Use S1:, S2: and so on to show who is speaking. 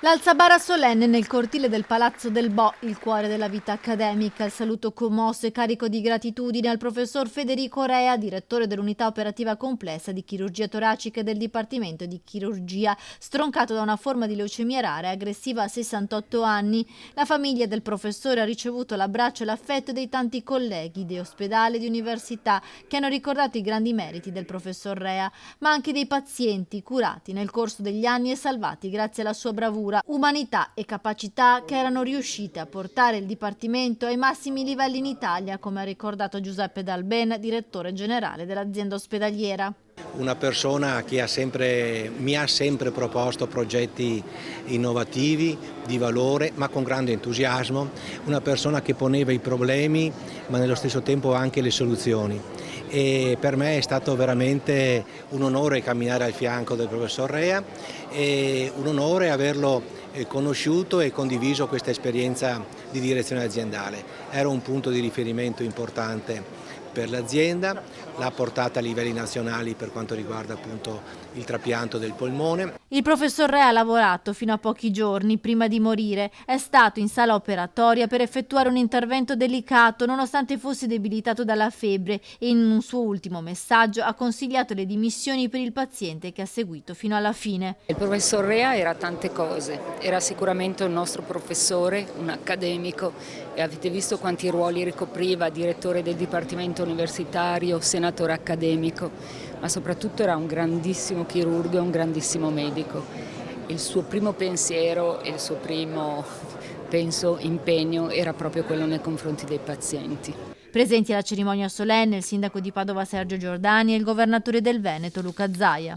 S1: L'alzabara solenne nel cortile del Palazzo del Bo, il cuore della vita accademica. Il saluto commosso e carico di gratitudine al professor Federico Rea, direttore dell'unità operativa complessa di chirurgia toracica del Dipartimento di Chirurgia, stroncato da una forma di leucemia rara e aggressiva a 68 anni. La famiglia del professore ha ricevuto l'abbraccio e l'affetto dei tanti colleghi di ospedale e di università che hanno ricordato i grandi meriti del professor Rea, ma anche dei pazienti curati nel corso degli anni e salvati grazie alla sua bravura, umanità e capacità che erano riuscite a portare il Dipartimento ai massimi livelli in Italia, come ha ricordato Giuseppe Dalben, direttore generale dell'azienda ospedaliera.
S2: Una persona che mi ha sempre proposto progetti innovativi, di valore, ma con grande entusiasmo, una persona che poneva i problemi, ma nello stesso tempo anche le soluzioni. E per me è stato veramente un onore camminare al fianco del professor Rea e un onore averlo conosciuto e condiviso questa esperienza di direzione aziendale. Era un punto di riferimento importante per l'azienda, l'ha portata a livelli nazionali per quanto riguarda appunto il trapianto del polmone.
S1: Il professor Rea ha lavorato fino a pochi giorni prima di morire. È stato in sala operatoria per effettuare un intervento delicato nonostante fosse debilitato dalla febbre e in un suo ultimo messaggio ha consigliato le dimissioni per il paziente che ha seguito fino alla fine.
S3: Il professor Rea era tante cose, era sicuramente un nostro professore, un accademico e avete visto quanti ruoli ricopriva, direttore del Dipartimento universitario, senatore accademico, ma soprattutto era un grandissimo chirurgo e un grandissimo medico. Il suo primo pensiero e il suo primo, penso, impegno era proprio quello nei confronti dei pazienti.
S1: Presenti alla cerimonia solenne il sindaco di Padova Sergio Giordani e il governatore del Veneto Luca Zaia.